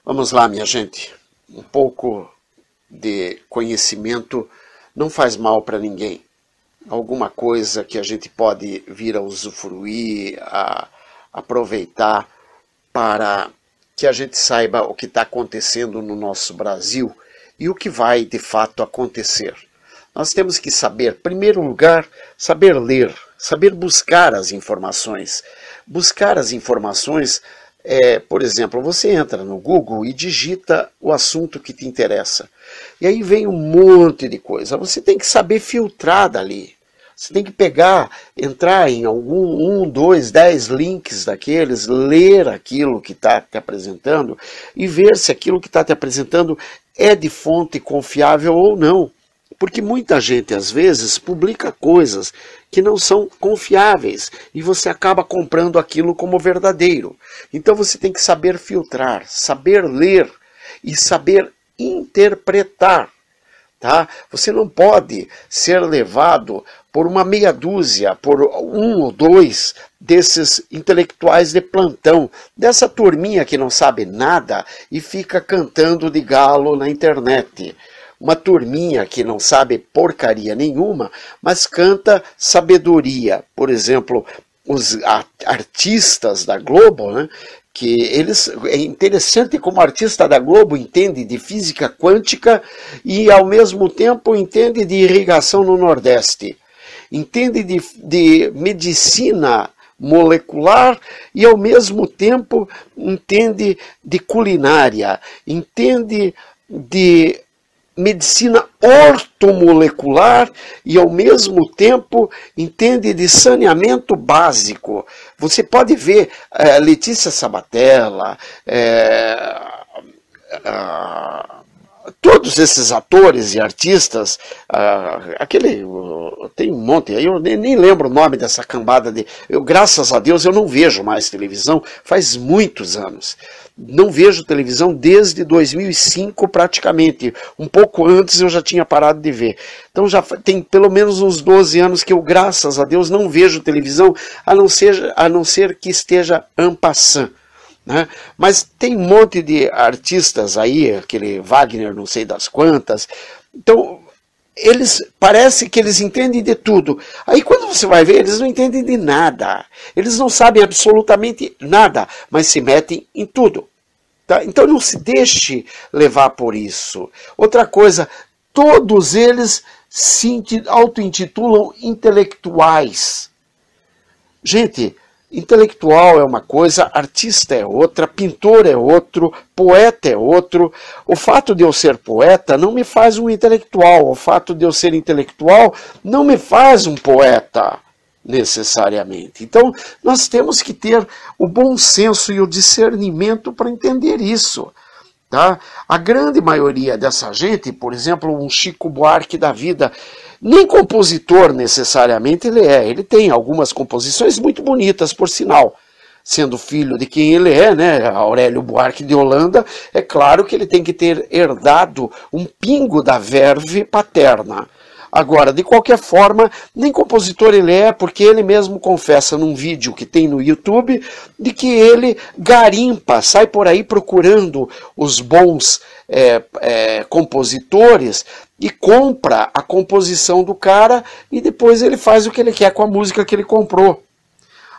Vamos lá, minha gente. Um pouco de conhecimento não faz mal para ninguém. Alguma coisa que a gente pode vir a usufruir, a aproveitar para que a gente saiba o que está acontecendo no nosso Brasil e o que vai de fato acontecer. Nós temos que saber, em primeiro lugar, saber ler, saber buscar as informações. Buscar as informações, por exemplo, você entra no Google e digita o assunto que te interessa. E aí vem um monte de coisa. Você tem que saber filtrar dali. Você tem que pegar, entrar em algum, 2, 10 links daqueles, ler aquilo que está te apresentando e ver se aquilo que está te apresentando é de fonte confiável ou não. Porque muita gente, às vezes, publica coisas que não são confiáveis e você acaba comprando aquilo como verdadeiro. Então você tem que saber filtrar, saber ler e saber interpretar. Tá? Você não pode ser levado por uma meia dúzia, por 1 ou 2 desses intelectuais de plantão, dessa turminha que não sabe nada e fica cantando de galo na internet. Uma turminha que não sabe porcaria nenhuma, mas canta sabedoria. Por exemplo, os artistas da Globo, né? Que eles, é interessante como artista da Globo entende de física quântica e ao mesmo tempo entende de irrigação no Nordeste, entende de medicina molecular e ao mesmo tempo entende de culinária, entende de medicina ortomolecular e ao mesmo tempo entende de saneamento básico. Você pode ver Letícia Sabatella, todos esses atores e artistas, tem um monte, eu nem lembro o nome dessa cambada graças a Deus eu não vejo mais televisão, faz muitos anos. Não vejo televisão desde 2005 praticamente, um pouco antes eu já tinha parado de ver. Então já tem pelo menos uns 12 anos que eu, graças a Deus, não vejo televisão, a não ser que esteja en passant. Né? Mas tem um monte de artistas aí, aquele Wagner não sei das quantas, então parece que eles entendem de tudo. Aí quando você vai ver, eles não entendem de nada, eles não sabem absolutamente nada, mas se metem em tudo. Tá? Então não se deixe levar por isso. Outra coisa, todos eles se auto-intitulam intelectuais. Gente, intelectual é uma coisa, artista é outra, pintor é outro, poeta é outro. O fato de eu ser poeta não me faz um intelectual. O fato de eu ser intelectual não me faz um poeta, necessariamente. Então, nós temos que ter o bom senso e o discernimento para entender isso. Tá? A grande maioria dessa gente, por exemplo, um Chico Buarque da vida, nem compositor necessariamente ele tem algumas composições muito bonitas, por sinal. Sendo filho de quem ele é, né, Aurélio Buarque de Holanda, é claro que ele tem que ter herdado um pingo da verve paterna. Agora, de qualquer forma, nem compositor ele é, porque ele mesmo confessa num vídeo que tem no YouTube, de que ele garimpa, sai por aí procurando os bons compositores e compra a composição do cara e depois ele faz o que ele quer com a música que ele comprou.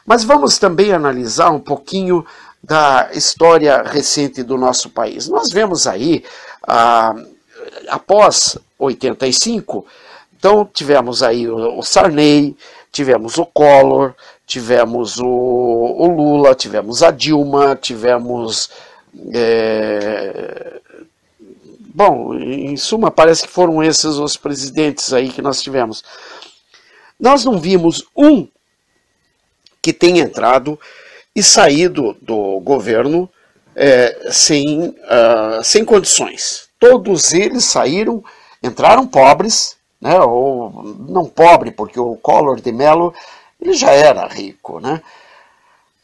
Mas vamos também analisar um pouquinho da história recente do nosso país. Nós vemos aí, após 85, então tivemos aí o Sarney, tivemos o Collor, tivemos o Lula, tivemos a Dilma, tivemos... Bom, em suma, parece que foram esses os presidentes aí que nós tivemos. Nós não vimos um que tenha entrado e saído do governo sem condições. Todos eles entraram pobres, né, ou não pobre, porque o Collor de Mello ele já era rico, né?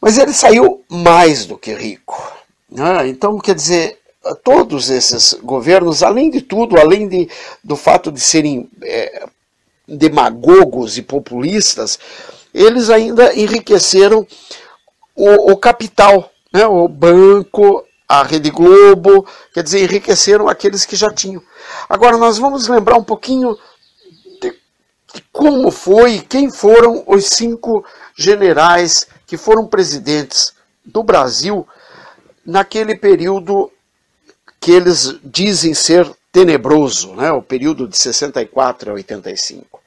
Mas ele saiu mais do que rico. Né? Então, quer dizer, todos esses governos, além de tudo, do fato de serem demagogos e populistas, eles ainda enriqueceram o capital, né? O banco, a Rede Globo, quer dizer, enriqueceram aqueles que já tinham. Agora nós vamos lembrar um pouquinho de como foi, quem foram os 5 generais que foram presidentes do Brasil naquele período que eles dizem ser tenebroso, né? O período de 64 a 85.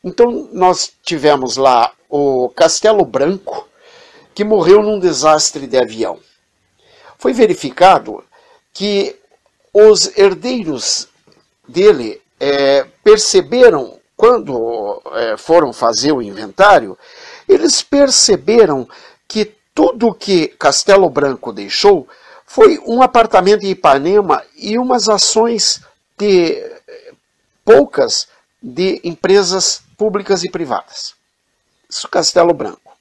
Então nós tivemos lá o Castelo Branco, que morreu num desastre de avião. Foi verificado que os herdeiros dele perceberam, quando foram fazer o inventário, eles perceberam que tudo que Castelo Branco deixou foi um apartamento em Ipanema e umas ações poucas de empresas públicas e privadas. Isso, Castelo Branco.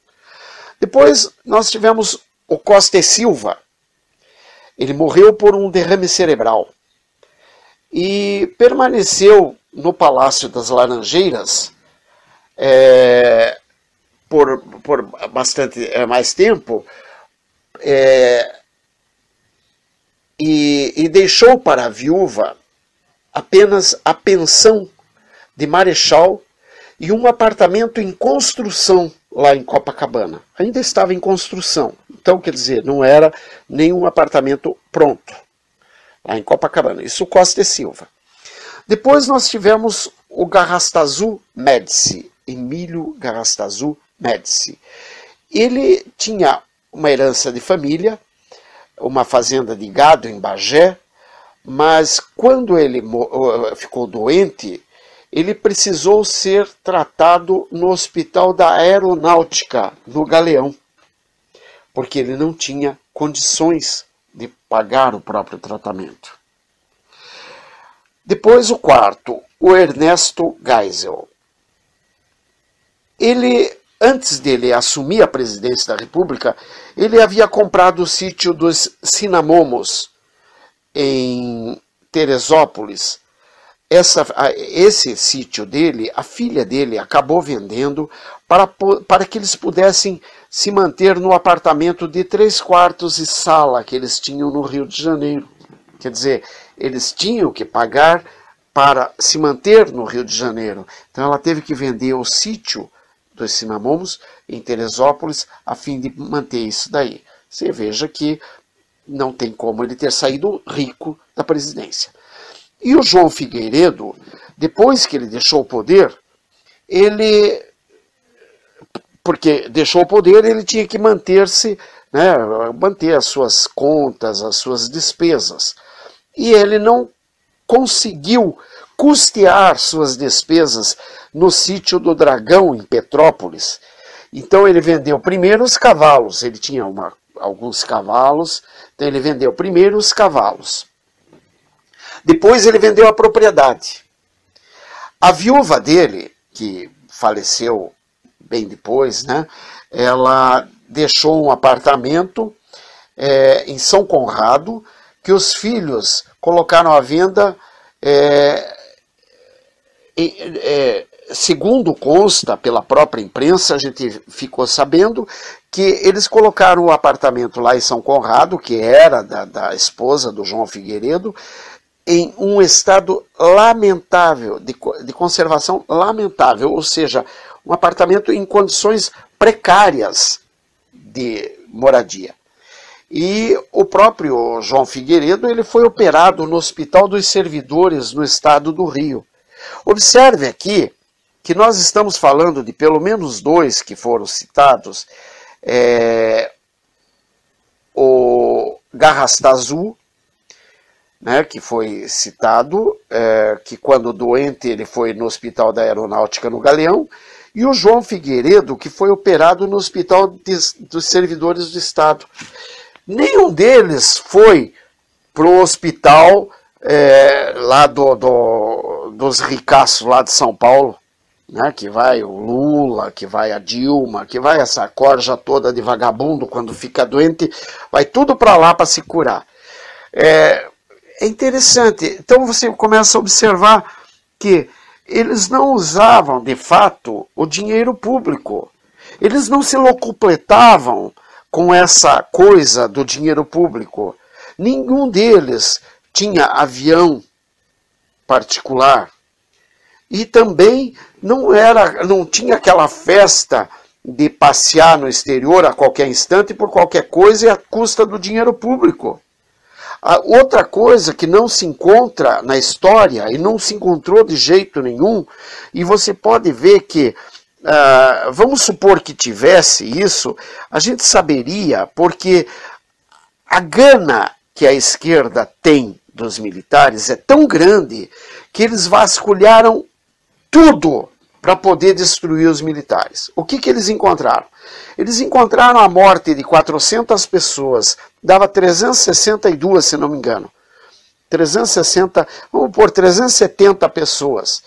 Depois nós tivemos o Costa e Silva. Ele morreu por um derrame cerebral e permaneceu no Palácio das Laranjeiras por bastante mais tempo e deixou para a viúva apenas a pensão de marechal e um apartamento em construção lá em Copacabana. Ainda estava em construção, então quer dizer, não era nenhum apartamento pronto lá em Copacabana. Isso Costa e Silva. Depois nós tivemos o Garrastazu Médici, Emílio Garrastazu Médici. Ele tinha uma herança de família, uma fazenda de gado em Bagé, mas quando ele ficou doente, ele precisou ser tratado no Hospital da Aeronáutica, no Galeão, porque ele não tinha condições de pagar o próprio tratamento. Depois o quarto, o Ernesto Geisel. Ele, antes dele assumir a presidência da República, ele havia comprado o sítio dos Cinnamomos, em Teresópolis. Esse sítio dele, a filha dele acabou vendendo para que eles pudessem se manter no apartamento de 3 quartos e sala que eles tinham no Rio de Janeiro. Quer dizer, eles tinham que pagar para se manter no Rio de Janeiro. Então ela teve que vender o sítio dos Cinnamomos em Teresópolis a fim de manter isso daí. Você veja que não tem como ele ter saído rico da presidência. E o João Figueiredo, depois que ele deixou o poder, porque deixou o poder, ele tinha que manter-se, né, manter as suas contas, as suas despesas. E ele não conseguiu custear suas despesas no sítio do Dragão, em Petrópolis. Então ele vendeu primeiro os cavalos, ele tinha alguns cavalos, então ele vendeu primeiro os cavalos. Depois ele vendeu a propriedade. A viúva dele, que faleceu bem depois, né, ela deixou um apartamento em São Conrado, que os filhos colocaram à venda, segundo consta pela própria imprensa, a gente ficou sabendo que eles colocaram o apartamento lá em São Conrado, que era da esposa do João Figueiredo, em um estado lamentável, de conservação lamentável, ou seja, um apartamento em condições precárias de moradia. E o próprio João Figueiredo ele foi operado no Hospital dos Servidores, no estado do Rio. Observe aqui que nós estamos falando de pelo menos 2 que foram citados, o Garrastazu, né, que foi citado, que quando doente ele foi no Hospital da Aeronáutica no Galeão, e o João Figueiredo, que foi operado no Hospital dos Servidores do Estado. Nenhum deles foi para o hospital lá dos ricaços lá de São Paulo, né, que vai o Lula, que vai a Dilma, que vai essa corja toda de vagabundo quando fica doente, vai tudo para lá para se curar. É interessante, então você começa a observar que eles não usavam de fato o dinheiro público, eles não se locupletavam com essa coisa do dinheiro público. Nenhum deles tinha avião particular. E também não tinha aquela festa de passear no exterior a qualquer instante por qualquer coisa e à custa do dinheiro público. Outra coisa que não se encontra na história, e não se encontrou de jeito nenhum, e você pode ver que, vamos supor que tivesse isso, a gente saberia, porque a gana que a esquerda tem dos militares é tão grande que eles vasculharam tudo para poder destruir os militares. O que eles encontraram? Eles encontraram a morte de 400 pessoas, dava 362, se não me engano. 360, vamos pôr 370 pessoas,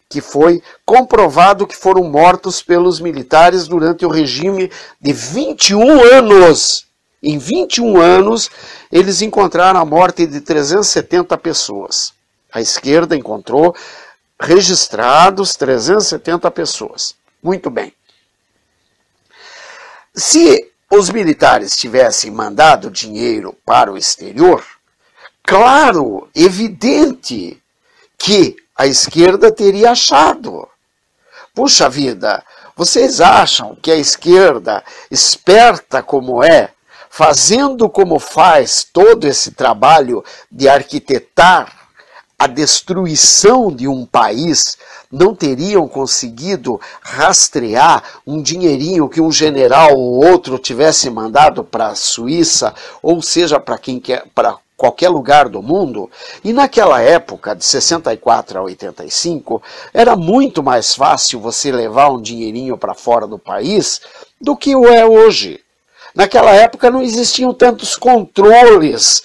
que foi comprovado que foram mortos pelos militares durante o regime de 21 anos. Em 21 anos, eles encontraram a morte de 370 pessoas. A esquerda encontrou registrados 370 pessoas. Muito bem. Se os militares tivessem mandado dinheiro para o exterior, claro, evidente que a esquerda teria achado. Puxa vida, vocês acham que a esquerda, esperta como é, fazendo como faz todo esse trabalho de arquitetar a destruição de um país, não teriam conseguido rastrear um dinheirinho que um general ou outro tivesse mandado para a Suíça, ou seja, para qualquer lugar do mundo? E naquela época, de 64 a 85, era muito mais fácil você levar um dinheirinho para fora do país do que o é hoje. Naquela época não existiam tantos controles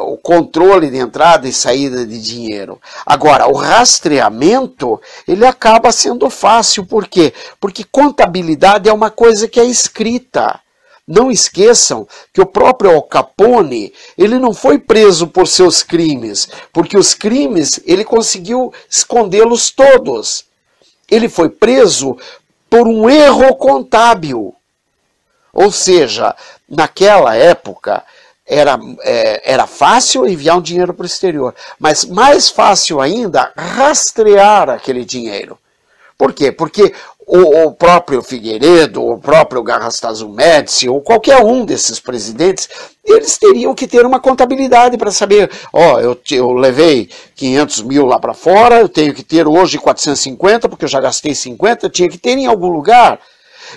o controle de entrada e saída de dinheiro. Agora, o rastreamento, ele acaba sendo fácil. Por quê? Porque contabilidade é uma coisa que é escrita. Não esqueçam que o próprio Al Capone, ele não foi preso por seus crimes, porque os crimes ele conseguiu escondê-los todos. Ele foi preso por um erro contábil. Ou seja, naquela época, era fácil enviar um dinheiro para o exterior, mas mais fácil ainda rastrear aquele dinheiro. Por quê? Porque o próprio Figueiredo, o próprio Garrastazu Médici, ou qualquer um desses presidentes, eles teriam que ter uma contabilidade para saber, eu levei 500 mil lá para fora, eu tenho que ter hoje 450, porque eu já gastei 50, eu tinha que ter em algum lugar.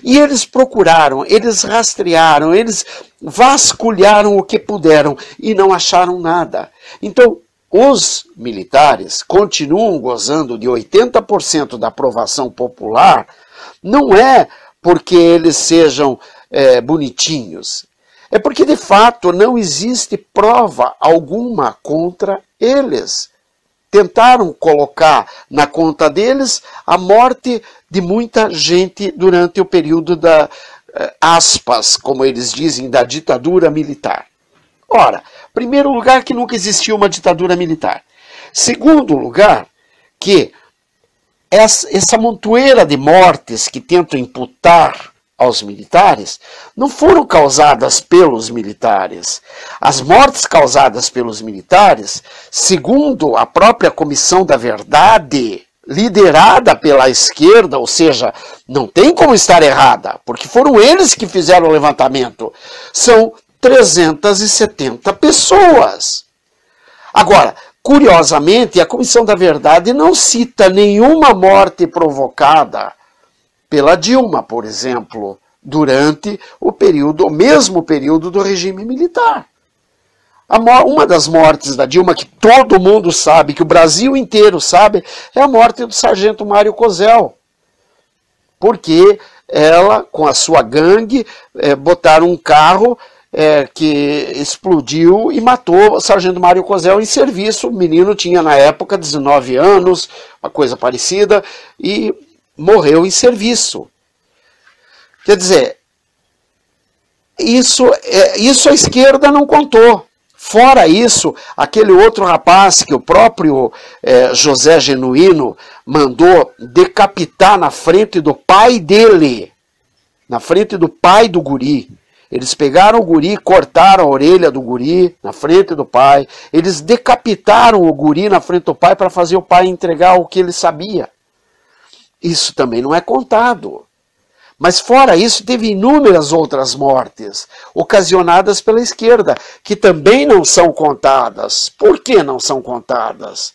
E eles procuraram, eles rastrearam, eles vasculharam o que puderam e não acharam nada. Então, os militares continuam gozando de 80% da aprovação popular, não é porque eles sejam bonitinhos, é porque de fato não existe prova alguma contra eles. Tentaram colocar na conta deles a morte de muita gente durante o período da, aspas, como eles dizem, da ditadura militar. Ora, primeiro lugar que nunca existiu uma ditadura militar. Segundo lugar, que essa montoeira de mortes que tentam imputar aos militares não foram causadas pelos militares. As mortes causadas pelos militares, segundo a própria Comissão da Verdade, liderada pela esquerda, ou seja, não tem como estar errada, porque foram eles que fizeram o levantamento, são 370 pessoas. Agora, curiosamente, a Comissão da Verdade não cita nenhuma morte provocada pela Dilma, por exemplo, durante o mesmo período do regime militar. Uma das mortes da Dilma, que todo mundo sabe, que o Brasil inteiro sabe, é a morte do sargento Mário Cosel. Porque ela, com a sua gangue, botaram um carro que explodiu e matou o sargento Mário Cosel em serviço. O menino tinha, na época, 19 anos, uma coisa parecida, e morreu em serviço. Quer dizer, isso a esquerda não contou. Fora isso, aquele outro rapaz que o próprio José Genuíno mandou decapitar na frente do pai dele, na frente do pai do guri. Eles pegaram o guri, cortaram a orelha do guri na frente do pai, eles decapitaram o guri na frente do pai para fazer o pai entregar o que ele sabia. Isso também não é contado. Mas fora isso, teve inúmeras outras mortes, ocasionadas pela esquerda, que também não são contadas. Por que não são contadas?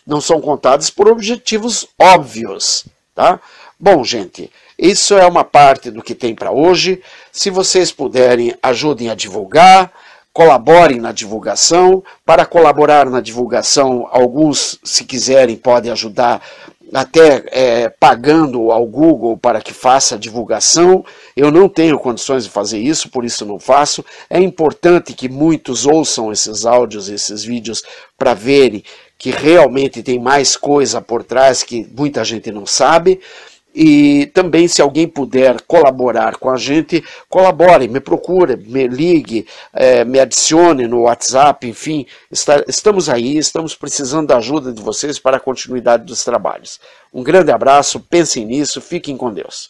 Não são contadas por objetivos óbvios. Tá? Bom, gente, isso é uma parte do que tem para hoje. Se vocês puderem, ajudem a divulgar, colaborem na divulgação. Para colaborar na divulgação, alguns, se quiserem, podem ajudar até pagando ao Google para que faça a divulgação. Eu não tenho condições de fazer isso, por isso não faço. É importante que muitos ouçam esses áudios, esses vídeos, para verem que realmente tem mais coisa por trás que muita gente não sabe. E também, se alguém puder colaborar com a gente, colabore, me procure, me ligue, me adicione no WhatsApp, enfim, estamos aí, estamos precisando da ajuda de vocês para a continuidade dos trabalhos. Um grande abraço, pensem nisso, fiquem com Deus.